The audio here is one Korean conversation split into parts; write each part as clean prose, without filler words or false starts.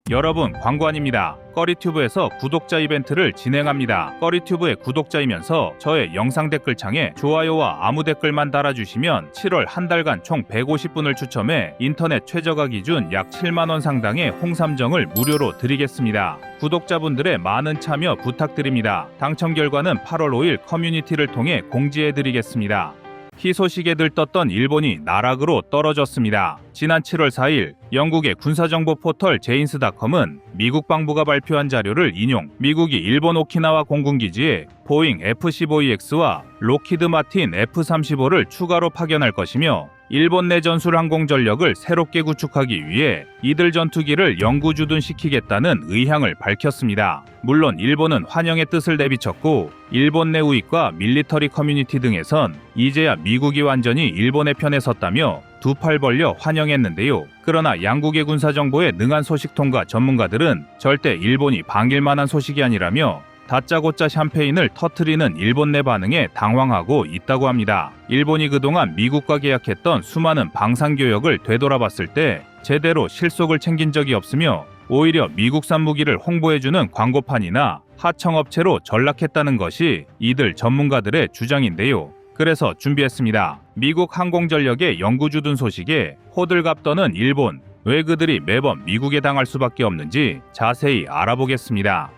여러분, 광고 아닙니다. 꺼리튜브에서 구독자 이벤트를 진행합니다. 꺼리튜브의 구독자이면서 저의 영상 댓글창에 좋아요와 아무 댓글만 달아주시면 7월 한 달간 총 150분을 추첨해 인터넷 최저가 기준 약 7만원 상당의 홍삼정을 무료로 드리겠습니다. 구독자분들의 많은 참여 부탁드립니다. 당첨 결과는 8월 5일 커뮤니티를 통해 공지해드리겠습니다. 희소식에 들떴던 일본이 나락으로 떨어졌습니다. 지난 7월 4일 영국의 군사정보 포털 제인스닷컴은 미국 방부가 발표한 자료를 인용, 미국이 일본 오키나와 공군기지에 보잉 F-15EX와 록히드 마틴 F-35를 추가로 파견할 것이며 일본 내 전술 항공 전력을 새롭게 구축하기 위해 이들 전투기를 영구주둔시키겠다는 의향을 밝혔습니다. 물론 일본은 환영의 뜻을 내비쳤고 일본 내 우익과 밀리터리 커뮤니티 등에선 이제야 미국이 완전히 일본의 편에 섰다며 두 팔 벌려 환영했는데요. 그러나 양국의 군사정보에 능한 소식통과 전문가들은 절대 일본이 반길 만한 소식이 아니라며 다짜고짜 샴페인을 터트리는 일본 내 반응에 당황하고 있다고 합니다. 일본이 그동안 미국과 계약했던 수많은 방산교역을 되돌아봤을 때 제대로 실속을 챙긴 적이 없으며 오히려 미국산 무기를 홍보해주는 광고판이나 하청업체로 전락했다는 것이 이들 전문가들의 주장인데요. 그래서 준비했습니다. 미국 항공전력의 영구주둔 소식에 호들갑 떠는 일본, 왜 그들이 매번 미국에 당할 수밖에 없는지 자세히 알아보겠습니다.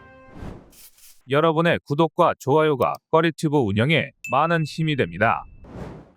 여러분의 구독과 좋아요가 꺼리튜브 운영에 많은 힘이 됩니다.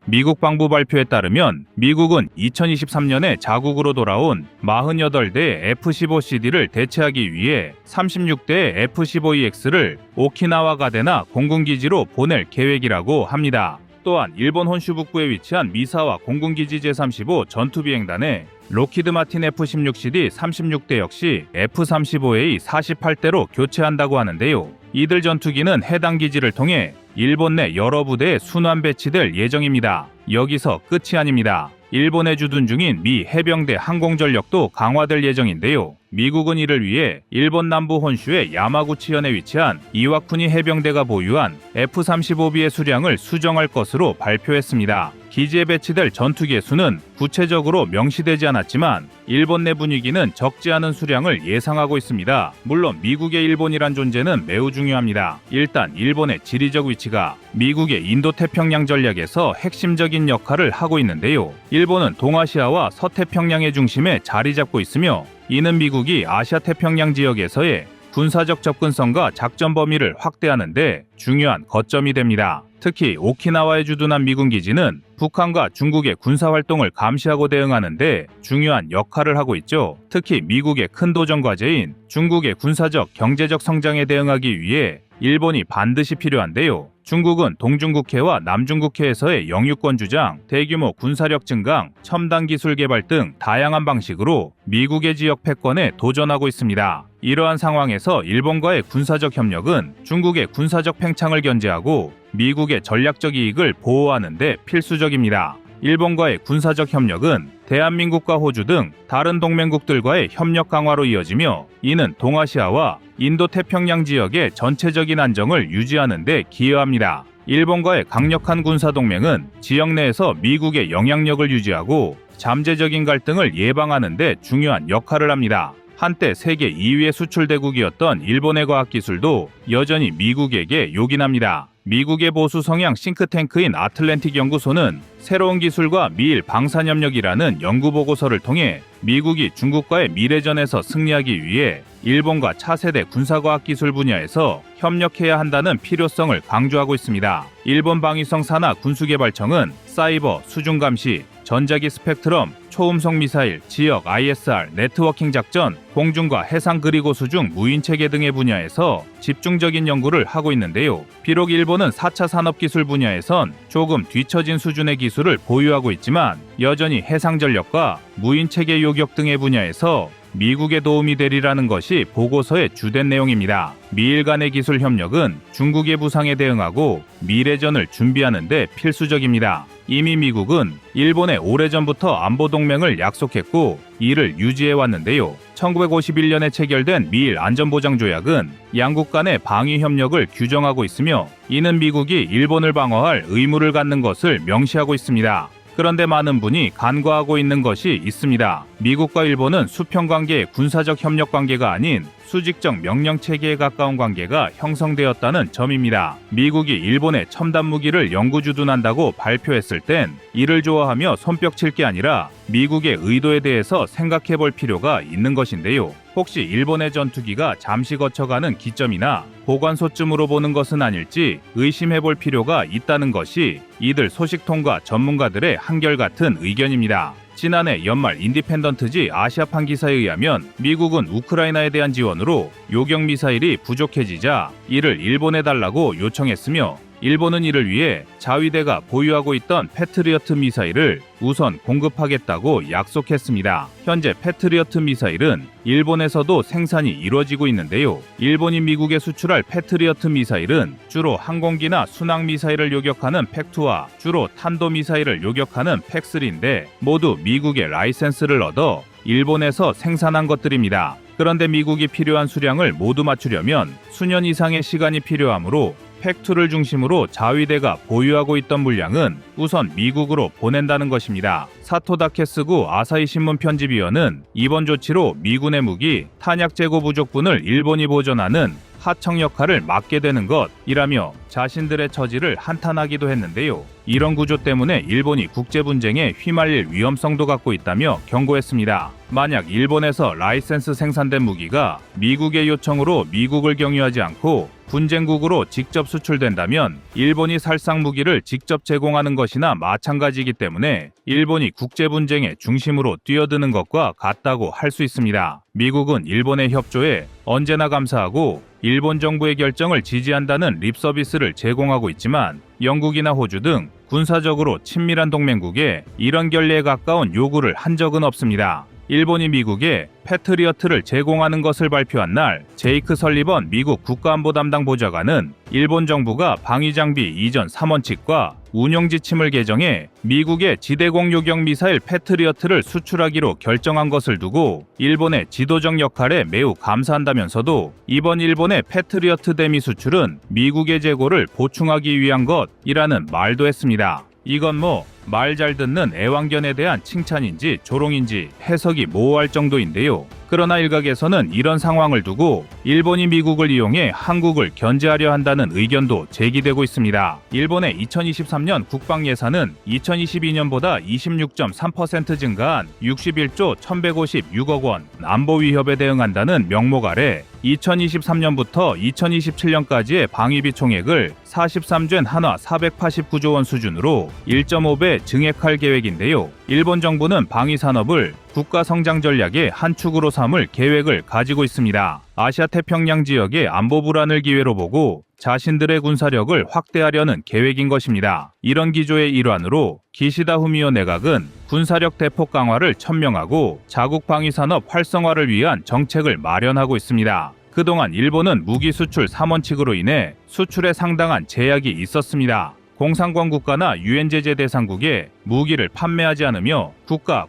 미국 방부 발표에 따르면 미국은 2023년에 자국으로 돌아온 48대의 F-15CD를 대체하기 위해 36대의 F-15EX를 오키나와 가데나 공군기지로 보낼 계획이라고 합니다. 또한 일본 혼슈 북부에 위치한 미사와 공군기지 제35 전투비행단에 록히드 마틴 F-16CD 36대 역시 F-35A 48대로 교체한다고 하는데요. 이들 전투기는 해당 기지를 통해 일본 내 여러 부대에 순환 배치될 예정입니다. 여기서 끝이 아닙니다. 일본에 주둔 중인 미 해병대 항공전력도 강화될 예정인데요. 미국은 이를 위해 일본 남부 혼슈의 야마구치현에 위치한 이와쿠니 해병대가 보유한 F-35B의 수량을 수정할 것으로 발표했습니다. 기지에 배치될 전투기의 수는 구체적으로 명시되지 않았지만 일본 내 분위기는 적지 않은 수량을 예상하고 있습니다. 물론 미국의 일본이란 존재는 매우 중요합니다. 일단 일본의 지리적 위치가 미국의 인도태평양 전략에서 핵심적인 역할을 하고 있는데요. 일본은 동아시아와 서태평양의 중심에 자리 잡고 있으며 이는 미국이 아시아태평양 지역에서의 군사적 접근성과 작전 범위를 확대하는 데 중요한 거점이 됩니다. 특히 오키나와에 주둔한 미군 기지는 북한과 중국의 군사활동을 감시하고 대응하는 데 중요한 역할을 하고 있죠. 특히 미국의 큰 도전 과제인 중국의 군사적, 경제적 성장에 대응하기 위해 일본이 반드시 필요한데요. 중국은 동중국해와 남중국해에서의 영유권 주장, 대규모 군사력 증강, 첨단 기술 개발 등 다양한 방식으로 미국의 지역 패권에 도전하고 있습니다. 이러한 상황에서 일본과의 군사적 협력은 중국의 군사적 팽창을 견제하고 미국의 전략적 이익을 보호하는 데 필수적입니다. 일본과의 군사적 협력은 대한민국과 호주 등 다른 동맹국들과의 협력 강화로 이어지며 이는 동아시아와 인도태평양 지역의 전체적인 안정을 유지하는 데 기여합니다. 일본과의 강력한 군사동맹은 지역 내에서 미국의 영향력을 유지하고 잠재적인 갈등을 예방하는 데 중요한 역할을 합니다. 한때 세계 2위의 수출 대국이었던 일본의 과학기술도 여전히 미국에게 요긴합니다. 미국의 보수 성향 싱크탱크인 아틀랜틱 연구소는 새로운 기술과 미일 방산협력이라는 연구보고서를 통해 미국이 중국과의 미래전에서 승리하기 위해 일본과 차세대 군사과학기술 분야에서 협력해야 한다는 필요성을 강조하고 있습니다. 일본 방위성 산하 군수개발청은 사이버, 수중감시, 전자기 스펙트럼, 초음속 미사일, 지역 ISR, 네트워킹 작전, 공중과 해상 그리고 수중 무인체계 등의 분야에서 집중적인 연구를 하고 있는데요. 비록 일본은 4차 산업기술 분야에선 조금 뒤처진 수준의 기술을 보유하고 있지만 여전히 해상전력과 무인체계 요격 등의 분야에서 미국에 도움이 되리라는 것이 보고서의 주된 내용입니다. 미일 간의 기술 협력은 중국의 부상에 대응하고 미래전을 준비하는 데 필수적입니다. 이미 미국은 일본에 오래전부터 안보동맹을 약속했고 이를 유지해왔는데요. 1951년에 체결된 미일 안전보장조약은 양국 간의 방위협력을 규정하고 있으며 이는 미국이 일본을 방어할 의무를 갖는 것을 명시하고 있습니다. 그런데 많은 분이 간과하고 있는 것이 있습니다. 미국과 일본은 수평 관계의 군사적 협력 관계가 아닌 수직적 명령 체계에 가까운 관계가 형성되었다는 점입니다. 미국이 일본의 첨단 무기를 영구주둔한다고 발표했을 땐 이를 좋아하며 손뼉칠 게 아니라 미국의 의도에 대해서 생각해 볼 필요가 있는 것인데요. 혹시 일본의 전투기가 잠시 거쳐가는 기점이나 보관소쯤으로 보는 것은 아닐지 의심해 볼 필요가 있다는 것이 이들 소식통과 전문가들의 한결같은 의견입니다. 지난해 연말 인디펜던트지 아시아판 기사에 의하면 미국은 우크라이나에 대한 지원으로 요격 미사일이 부족해지자 이를 일본에 달라고 요청했으며 일본은 이를 위해 자위대가 보유하고 있던 패트리어트 미사일을 우선 공급하겠다고 약속했습니다. 현재 패트리어트 미사일은 일본에서도 생산이 이루어지고 있는데요. 일본이 미국에 수출할 패트리어트 미사일은 주로 항공기나 순항 미사일을 요격하는 팩2와 주로 탄도 미사일을 요격하는 팩3인데 모두 미국의 라이센스를 얻어 일본에서 생산한 것들입니다. 그런데 미국이 필요한 수량을 모두 맞추려면 수년 이상의 시간이 필요하므로 팩2를 중심으로 자위대가 보유하고 있던 물량은 우선 미국으로 보낸다는 것입니다. 사토 다케스구 아사히 신문 편집위원은 이번 조치로 미군의 무기, 탄약 재고 부족분을 일본이 보전하는 하청 역할을 맡게 되는 것이라며 자신들의 처지를 한탄하기도 했는데요. 이런 구조 때문에 일본이 국제 분쟁에 휘말릴 위험성도 갖고 있다며 경고했습니다. 만약 일본에서 라이센스 생산된 무기가 미국의 요청으로 미국을 경유하지 않고 분쟁국으로 직접 수출된다면 일본이 살상 무기를 직접 제공하는 것이나 마찬가지이기 때문에 일본이 국제 분쟁의 중심으로 뛰어드는 것과 같다고 할 수 있습니다. 미국은 일본의 협조에 언제나 감사하고 일본 정부의 결정을 지지한다는 립 서비스를 제공하고 있지만 영국이나 호주 등 군사적으로 친밀한 동맹국에 이런 결례에 가까운 요구를 한 적은 없습니다. 일본이 미국에 패트리어트를 제공하는 것을 발표한 날 제이크 설리번 미국 국가안보 담당 보좌관은 일본 정부가 방위장비 이전 3원칙과 운용 지침을 개정해 미국의 지대공 요격 미사일 패트리어트를 수출하기로 결정한 것을 두고 일본의 지도적 역할에 매우 감사한다면서도 이번 일본의 패트리어트 대미 수출은 미국의 재고를 보충하기 위한 것이라는 말도 했습니다. 이건 말 잘 듣는 애완견에 대한 칭찬인지 조롱인지 해석이 모호할 정도인데요. 그러나 일각에서는 이런 상황을 두고 일본이 미국을 이용해 한국을 견제하려 한다는 의견도 제기되고 있습니다. 일본의 2023년 국방 예산은 2022년보다 26.3% 증가한 61조 1156억 원, 안보 위협에 대응한다는 명목 아래 2023년부터 2027년까지의 방위비 총액을 43조 한화 489조 원 수준으로 1.5배 증액할 계획인데요. 일본 정부는 방위 산업을 국가 성장 전략의 한 축으로 삼을 계획을 가지고 있습니다. 아시아 태평양 지역의 안보 불안을 기회로 보고 자신들의 군사력을 확대하려는 계획인 것입니다. 이런 기조의 일환으로 기시다 후미오 내각은 군사력 대폭 강화를 천명하고 자국 방위 산업 활성화를 위한 정책을 마련하고 있습니다. 그동안 일본은 무기 수출 3원칙으로 인해 수출에 상당한 제약이 있었습니다. 공산권 국가나 유엔 제재 대상국에 무기를 판매하지 않으며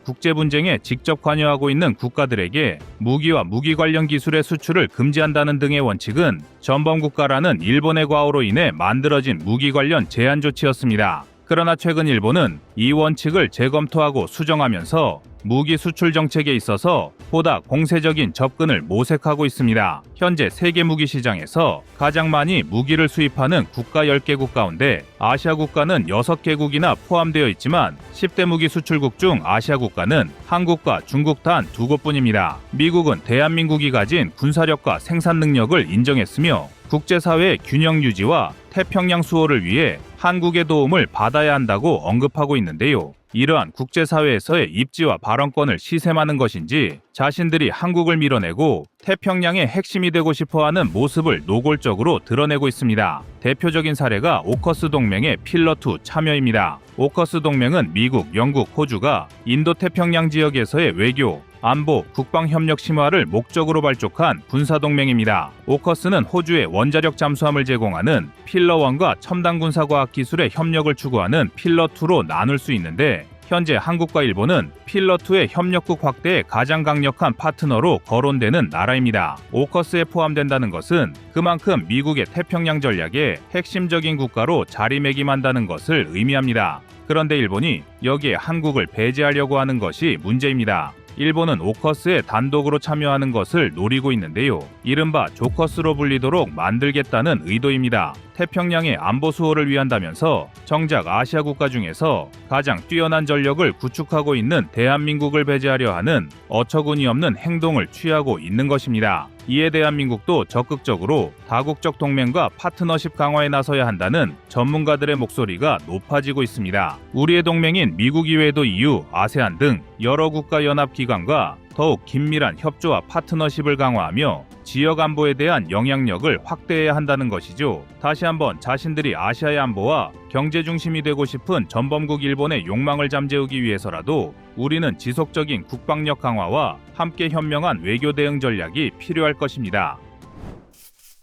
국제 분쟁에 직접 관여하고 있는 국가들에게 무기와 무기 관련 기술의 수출을 금지한다는 등의 원칙은 전범 국가라는 일본의 과오로 인해 만들어진 무기 관련 제한 조치였습니다. 그러나 최근 일본은 이 원칙을 재검토하고 수정하면서 무기 수출 정책에 있어서 보다 공세적인 접근을 모색하고 있습니다. 현재 세계 무기 시장에서 가장 많이 무기를 수입하는 국가 10개국 가운데 아시아 국가는 6개국이나 포함되어 있지만 10대 무기 수출국 중 아시아 국가는 한국과 중국 단 2곳뿐입니다. 미국은 대한민국이 가진 군사력과 생산 능력을 인정했으며 국제사회의 균형 유지와 태평양 수호를 위해 한국의 도움을 받아야 한다고 언급하고 있는데요. 이러한 국제사회에서의 입지와 발언권을 시샘하는 것인지 자신들이 한국을 밀어내고 태평양의 핵심이 되고 싶어하는 모습을 노골적으로 드러내고 있습니다. 대표적인 사례가 오커스 동맹의 필러2 참여입니다. 오커스 동맹은 미국, 영국, 호주가 인도태평양 지역에서의 외교, 안보, 국방협력 심화를 목적으로 발족한 군사동맹입니다. 오커스는 호주에 원자력 잠수함을 제공하는 필러1과 첨단 군사과학 기술의 협력을 추구하는 필러2로 나눌 수 있는데 현재 한국과 일본은 필러2의 협력국 확대에 가장 강력한 파트너로 거론되는 나라입니다. 오커스에 포함된다는 것은 그만큼 미국의 태평양 전략의 핵심적인 국가로 자리매김한다는 것을 의미합니다. 그런데 일본이 여기에 한국을 배제하려고 하는 것이 문제입니다. 일본은 오커스에 단독으로 참여하는 것을 노리고 있는데요. 이른바 조커스로 불리도록 만들겠다는 의도입니다. 태평양의 안보 수호를 위한다면서 정작 아시아 국가 중에서 가장 뛰어난 전력을 구축하고 있는 대한민국을 배제하려 하는 어처구니 없는 행동을 취하고 있는 것입니다. 이에 대한민국도 적극적으로 다국적 동맹과 파트너십 강화에 나서야 한다는 전문가들의 목소리가 높아지고 있습니다. 우리의 동맹인 미국 이외에도 EU, 아세안 등 여러 국가 연합 기관과 더욱 긴밀한 협조와 파트너십을 강화하며 지역 안보에 대한 영향력을 확대해야 한다는 것이죠. 다시 한번 자신들이 아시아의 안보와 경제 중심이 되고 싶은 전범국 일본의 욕망을 잠재우기 위해서라도 우리는 지속적인 국방력 강화와 함께 현명한 외교 대응 전략이 필요할 것입니다.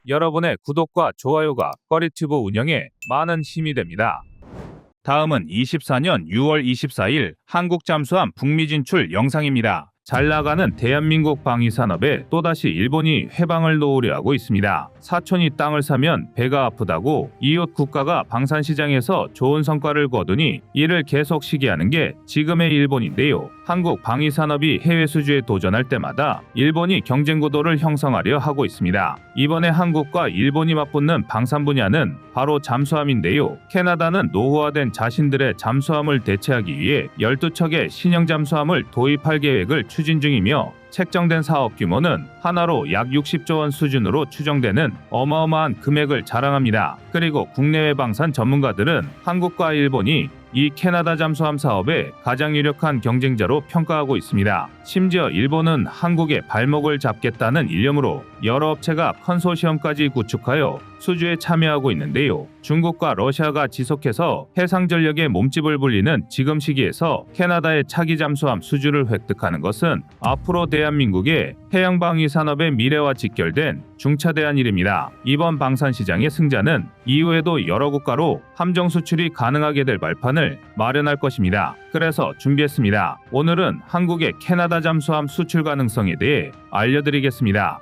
여러분의 구독과 좋아요가 꺼리튜브 운영에 많은 힘이 됩니다. 다음은 24년 6월 24일 한국 잠수함 북미 진출 영상입니다. 잘 나가는 대한민국 방위산업에 또다시 일본이 회방을 놓으려 하고 있습니다. 사촌이 땅을 사면 배가 아프다고 이웃 국가가 방산시장에서 좋은 성과를 거두니 이를 계속 시기하는 게 지금의 일본인데요. 한국 방위산업이 해외 수주에 도전할 때마다 일본이 경쟁 구도를 형성하려 하고 있습니다. 이번에 한국과 일본이 맞붙는 방산 분야는 바로 잠수함인데요. 캐나다는 노후화된 자신들의 잠수함을 대체하기 위해 12척의 신형 잠수함을 도입할 계획을 추진 중이며 책정된 사업 규모는 하나로 약 60조 원 수준으로 추정되는 어마어마한 금액을 자랑합니다. 그리고 국내외 방산 전문가들은 한국과 일본이 이 캐나다 잠수함 사업의 가장 유력한 경쟁자로 평가하고 있습니다. 심지어 일본은 한국의 발목을 잡겠다는 일념으로 여러 업체가 컨소시엄까지 구축하여 수주에 참여하고 있는데요. 중국과 러시아가 지속해서 해상 전력의 몸집을 불리는 지금 시기에서 캐나다의 차기 잠수함 수주를 획득하는 것은 앞으로 대한민국의 해양방위 산업의 미래와 직결된 중차대한 일입니다. 이번 방산 시장의 승자는 이후에도 여러 국가로 함정 수출이 가능하게 될 발판을 마련할 것입니다. 그래서 준비했습니다. 오늘은 한국의 캐나다 잠수함 수출 가능성에 대해 알려드리겠습니다.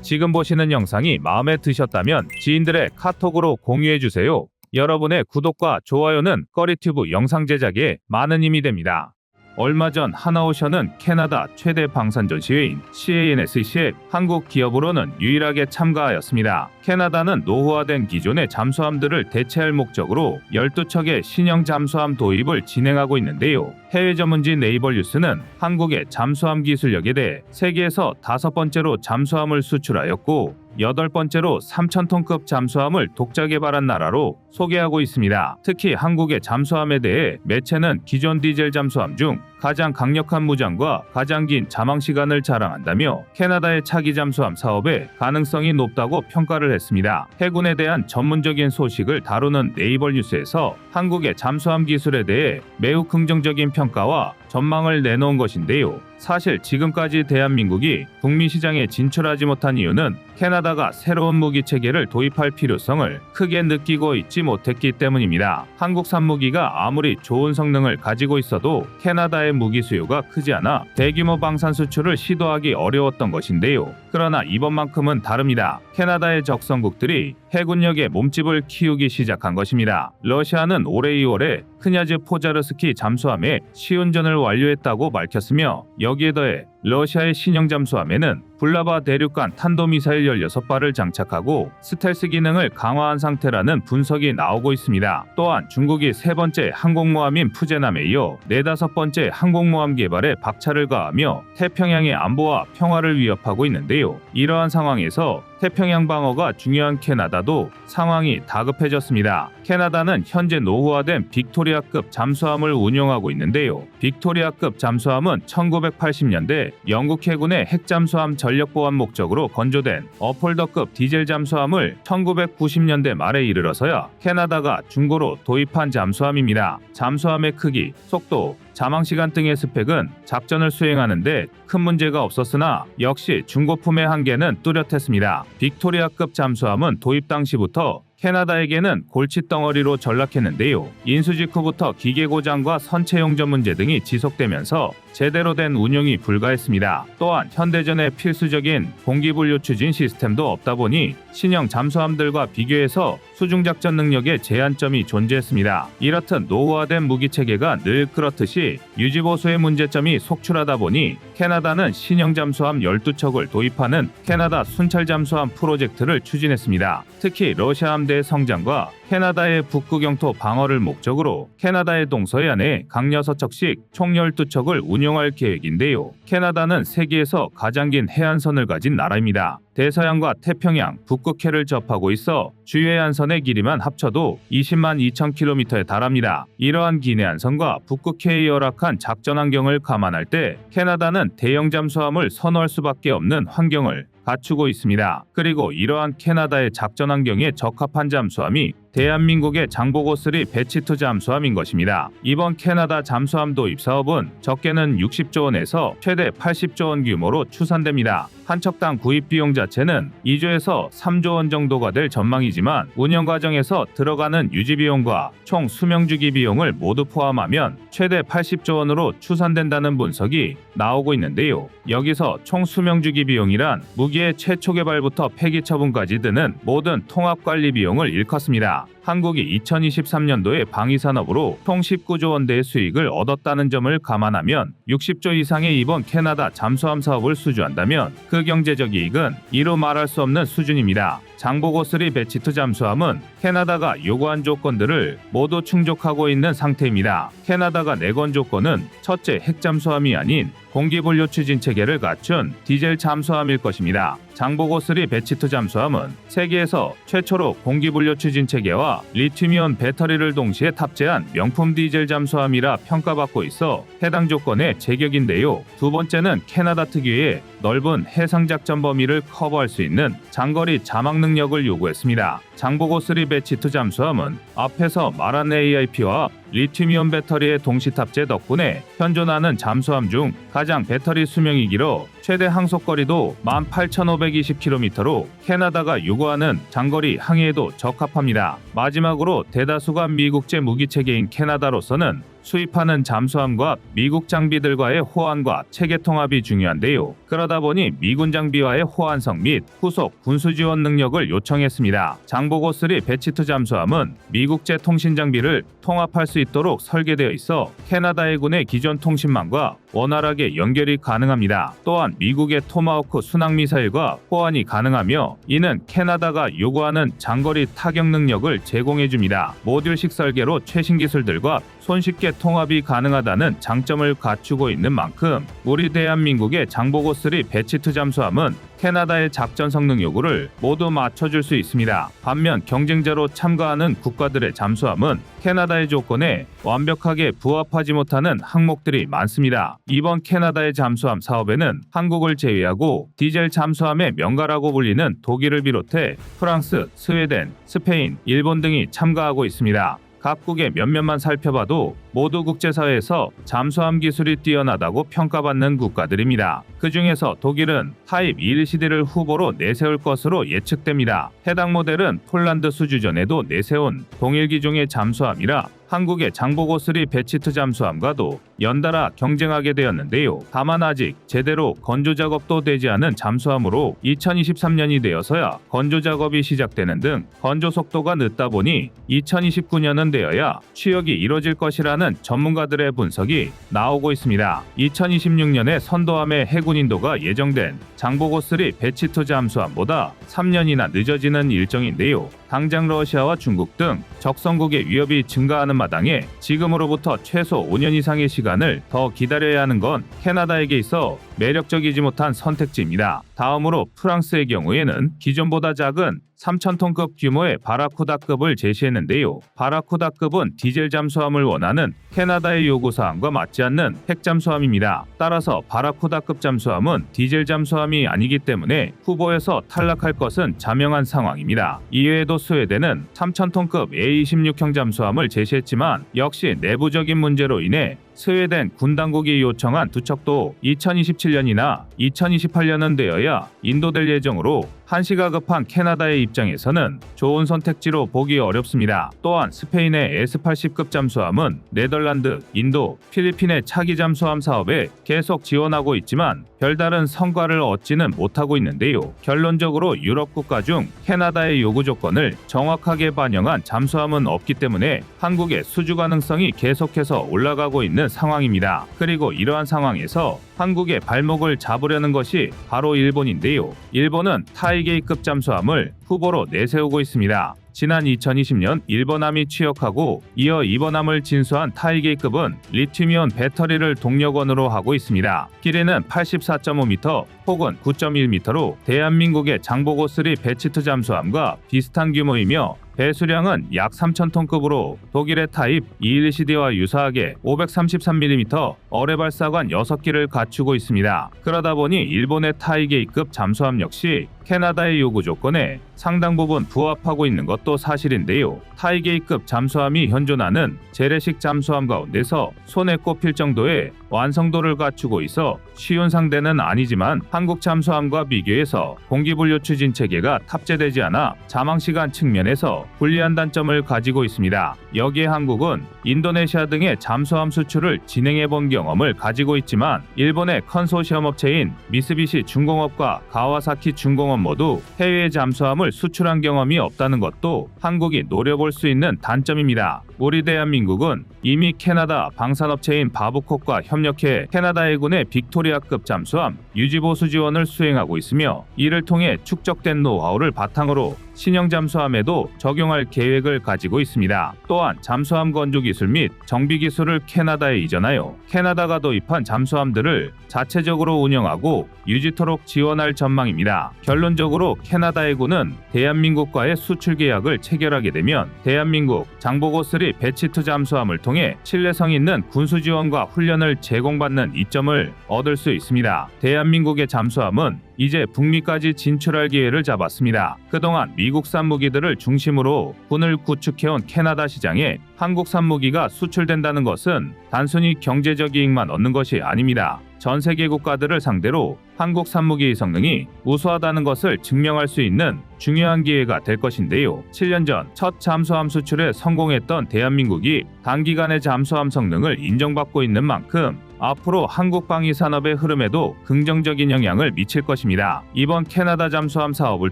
지금 보시는 영상이 마음에 드셨다면 지인들의 카톡으로 공유해주세요. 여러분의 구독과 좋아요는 꺼리튜브 영상 제작에 많은 힘이 됩니다. 얼마 전 하나오션은 캐나다 최대 방산 전시회인 CANSC에 한국 기업으로는 유일하게 참가하였습니다. 캐나다는 노후화된 기존의 잠수함들을 대체할 목적으로 12척의 신형 잠수함 도입을 진행하고 있는데요. 해외 전문지 네이버뉴스는 한국의 잠수함 기술력에 대해 세계에서 5번째로 잠수함을 수출하였고 8번째로 3,000톤급 잠수함을 독자 개발한 나라로 소개하고 있습니다. 특히 한국의 잠수함에 대해 매체는 기존 디젤 잠수함 중 가장 강력한 무장과 가장 긴 잠항 시간을 자랑한다며 캐나다의 차기 잠수함 사업의 가능성이 높다고 평가를 했습니다. 해군에 대한 전문적인 소식을 다루는 네이버 뉴스에서 한국의 잠수함 기술에 대해 매우 긍정적인 평가와 전망을 내놓은 것인데요. 사실 지금까지 대한민국이 북미 시장에 진출하지 못한 이유는 캐나다가 새로운 무기 체계를 도입할 필요성을 크게 느끼고 있지 못했기 때문입니다. 한국산 무기가 아무리 좋은 성능을 가지고 있어도 캐나다의 무기 수요가 크지 않아 대규모 방산 수출을 시도하기 어려웠던 것인데요. 그러나 이번만큼은 다릅니다. 캐나다의 적성국들이 해군력의 몸집을 키우기 시작한 것입니다. 러시아는 올해 2월에 크냐즈 포자르스키 잠수함의 시운전을 완료했다고 밝혔으며 여기에 더해 러시아의 신형 잠수함에는 불라바 대륙간 탄도미사일 16발을 장착하고 스텔스 기능을 강화한 상태라는 분석이 나오고 있습니다. 또한 중국이 3번째 항공모함인 푸제남에 이어 4~5번째 항공모함 개발에 박차를 가하며 태평양의 안보와 평화를 위협하고 있는데요. 이러한 상황에서 태평양 방어가 중요한 캐나다도 상황이 다급해졌습니다. 캐나다는 현재 노후화된 빅토리아급 잠수함을 운용하고 있는데요. 빅토리아급 잠수함은 1980년대 영국 해군의 핵잠수함 전력 보완 목적으로 건조된 어폴더급 디젤 잠수함을 1990년대 말에 이르러서야 캐나다가 중고로 도입한 잠수함입니다. 잠수함의 크기, 속도, 잠항시간 등의 스펙은 작전을 수행하는데 큰 문제가 없었으나 역시 중고품의 한계는 뚜렷했습니다. 빅토리아급 잠수함은 도입 당시부터 캐나다에게는 골칫덩어리로 전락했는데요. 인수 직후부터 기계 고장과 선체 용접 문제 등이 지속되면서 제대로 된 운용이 불가했습니다. 또한 현대전에 필수적인 공기분류 추진 시스템도 없다 보니 신형 잠수함들과 비교해서 수중작전 능력에 제한점이 존재했습니다. 이렇듯 노후화된 무기체계가 늘 그렇듯이 유지보수의 문제점이 속출하다 보니 캐나다는 신형 잠수함 12척을 도입하는 캐나다 순찰 잠수함 프로젝트를 추진했습니다. 특히 러시아 함대의 성장과 캐나다의 북극 영토 방어를 목적으로 캐나다의 동서해안에 각 6척씩 총 12척을 운용할 계획인데요. 캐나다는 세계에서 가장 긴 해안선을 가진 나라입니다. 대서양과 태평양, 북극해를 접하고 있어 주요 해안선의 길이만 합쳐도 20만 2천 킬로미터에 달합니다. 이러한 긴 해안선과 북극해의 열악한 작전 환경을 감안할 때 캐나다는 대형 잠수함을 선호할 수밖에 없는 환경을 갖추고 있습니다. 그리고 이러한 캐나다의 작전 환경에 적합한 잠수함이 대한민국의 장보고3 배치2 잠수함인 것입니다. 이번 캐나다 잠수함 도입 사업은 적게는 60조 원에서 최대 80조 원 규모로 추산됩니다. 한 척당 구입 비용 자체는 2조에서 3조 원 정도가 될 전망이지만 운영 과정에서 들어가는 유지 비용과 총 수명 주기 비용을 모두 포함하면 최대 80조 원으로 추산된다는 분석이 나오고 있는데요. 여기서 총 수명 주기 비용이란 무기의 최초 개발부터 폐기 처분까지 드는 모든 통합 관리 비용을 일컫습니다. 한국이 2023년도에 방위산업으로 총 19조 원대의 수익을 얻었다는 점을 감안하면 60조 이상의 이번 캐나다 잠수함 사업을 수주한다면 그 경제적 이익은 이루 말할 수 없는 수준입니다. 장보고3 배치2 잠수함은 캐나다가 요구한 조건들을 모두 충족하고 있는 상태입니다. 캐나다가 내건 조건은 첫째, 핵잠수함이 아닌 공기분류 추진 체계를 갖춘 디젤 잠수함일 것입니다. 장보고3 배치2 잠수함은 세계에서 최초로 공기분류 추진 체계와 리튬이온 배터리를 동시에 탑재한 명품 디젤 잠수함이라 평가받고 있어 해당 조건에 제격인데요. 두 번째는 캐나다 특유의 넓은 해상 작전 범위를 커버할 수 있는 장거리 자막 능력을 요구했습니다. 장보고3 배치2 잠수함은 앞에서 말한 AIP와 리튬이온 배터리의 동시 탑재 덕분에 현존하는 잠수함 중 가장 배터리 수명이 길어 최대 항속거리도 18,520km로 캐나다가 요구하는 장거리 항해에도 적합합니다. 마지막으로 대다수가 미국제 무기체계인 캐나다로서는 수입하는 잠수함과 미국 장비들과의 호환과 체계 통합이 중요한데요. 그러다 보니 미군 장비와의 호환성 및 후속 군수 지원 능력을 요청했습니다. 장보고3 배치2 잠수함은 미국제 통신 장비를 통합할 수 있도록 설계되어 있어 캐나다 해군의 기존 통신망과 원활하게 연결이 가능합니다. 또한 미국의 토마호크 순항미사일과 호환이 가능하며 이는 캐나다가 요구하는 장거리 타격 능력을 제공해줍니다. 모듈식 설계로 최신 기술들과 손쉽게 통합이 가능하다는 장점을 갖추고 있는 만큼 우리 대한민국의 장보고3 배치2 잠수함은 캐나다의 작전 성능 요구를 모두 맞춰줄 수 있습니다. 반면 경쟁자로 참가하는 국가들의 잠수함은 캐나다의 조건에 완벽하게 부합하지 못하는 항목들이 많습니다. 이번 캐나다의 잠수함 사업에는 한국을 제외하고 디젤 잠수함의 명가라고 불리는 독일을 비롯해 프랑스, 스웨덴, 스페인, 일본 등이 참가하고 있습니다. 각국의 몇몇만 살펴봐도 모두 국제사회에서 잠수함 기술이 뛰어나다고 평가받는 국가들입니다. 그 중에서 독일은 타입 21을 후보로 내세울 것으로 예측됩니다. 해당 모델은 폴란드 수주전에도 내세운 동일 기종의 잠수함이라 한국의 장보고3 배치2 잠수함과도 연달아 경쟁하게 되었는데요. 다만 아직 제대로 건조 작업도 되지 않은 잠수함으로 2023년이 되어서야 건조 작업이 시작되는 등 건조 속도가 늦다 보니 2029년은 되어야 취역이 이뤄질 것이라는 전문가들의 분석이 나오고 있습니다. 2026년에 선도함의 해군 인도가 예정된 장보고3 배치2 잠수함보다 3년이나 늦어지는 일정인데요. 당장 러시아와 중국 등 적성국의 위협이 증가하는 마당에 지금으로부터 최소 5년 이상의 시간을 더 기다려야 하는 건 캐나다에게 있어 매력적이지 못한 선택지입니다. 다음으로 프랑스의 경우에는 기존보다 작은 3,000톤급 규모의 바라쿠다급을 제시했는데요. 바라쿠다급은 디젤 잠수함을 원하는 캐나다의 요구사항과 맞지 않는 핵잠수함입니다. 따라서 바라쿠다급 잠수함은 디젤 잠수함이 아니기 때문에 후보에서 탈락할 것은 자명한 상황입니다. 이외에도 스웨덴은 3,000톤급 A26형 잠수함을 제시했지만 역시 내부적인 문제로 인해 스웨덴 군 당국이 요청한 두 척도 2027년이나 2028년은 되어야 인도될 예정으로 한시가 급한 캐나다의 입장에서는 좋은 선택지로 보기 어렵습니다. 또한 스페인의 S-80급 잠수함은 네덜란드, 인도, 필리핀의 차기 잠수함 사업에 계속 지원하고 있지만 별다른 성과를 얻지는 못하고 있는데요. 결론적으로 유럽 국가 중 캐나다의 요구 조건을 정확하게 반영한 잠수함은 없기 때문에 한국의 수주 가능성이 계속해서 올라가고 있는 상황입니다. 그리고 이러한 상황에서 한국의 발목을 잡으려는 것이 바로 일본인데요. 일본은 타이게이급 잠수함을 후보로 내세우고 있습니다. 지난 2020년 일본함이 취역하고 이어 이번함을 진수한 타이게이급은 리튬이온 배터리를 동력원으로 하고 있습니다. 길이는 84.5m 혹은 9.1m로 대한민국의 장보고3 배치트 잠수함과 비슷한 규모이며 배수량은 약 3,000톤급으로 독일의 타입 212CD와 유사하게 533mm 어뢰 발사관 6기를 갖추고 있습니다. 그러다 보니 일본의 타이게이급 잠수함 역시 캐나다의 요구 조건에 상당 부분 부합하고 있는 것도 사실인데요. 타이게이급 잠수함이 현존하는 재래식 잠수함 가운데서 손에 꼽힐 정도의 완성도를 갖추고 있어 쉬운 상대는 아니지만 한국 잠수함과 비교해서 공기분류 추진 체계가 탑재되지 않아 자망시간 측면에서 불리한 단점을 가지고 있습니다. 여기에 한국은 인도네시아 등의 잠수함 수출을 진행해본 경험을 가지고 있지만 일본의 컨소시엄 업체인 미쓰비시 중공업과 가와사키 중공업 모두 해외 잠수함을 수출한 경험이 없다는 것도 한국이 노려볼 수 있는 단점입니다. 우리 대한민국은 이미 캐나다 방산업체인 바브콕과 협력해 캐나다 해군의 빅토리아급 잠수함 유지보수 지원을 수행하고 있으며 이를 통해 축적된 노하우를 바탕으로 신형 잠수함에도 적용할 계획을 가지고 있습니다. 또한 잠수함 건조 기술 및 정비 기술을 캐나다에 이전하여 캐나다가 도입한 잠수함들을 자체적으로 운영하고 유지토록 지원할 전망입니다. 결론적으로 캐나다 해군은 대한민국과의 수출 계약을 체결하게 되면 대한민국 장보고3 배치2 잠수함을 통해 신뢰성 있는 군수 지원과 훈련을 제공받는 이점을 얻을 수 있습니다. 대한민국의 잠수함은 이제 북미까지 진출할 기회를 잡았습니다. 그동안 미국산 무기들을 중심으로 군을 구축해온 캐나다 시장에 한국산 무기가 수출된다는 것은 단순히 경제적 이익만 얻는 것이 아닙니다. 전 세계 국가들을 상대로 한국산 무기의 성능이 우수하다는 것을 증명할 수 있는 중요한 기회가 될 것인데요. 7년 전 첫 잠수함 수출에 성공했던 대한민국이 단기간에 잠수함 성능을 인정받고 있는 만큼 앞으로 한국 방위 산업의 흐름에도 긍정적인 영향을 미칠 것입니다. 이번 캐나다 잠수함 사업을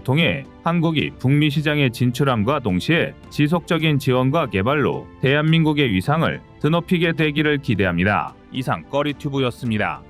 통해 한국이 북미 시장에 진출함과 동시에 지속적인 지원과 개발로 대한민국의 위상을 드높이게 되기를 기대합니다. 이상 꺼리튜브였습니다.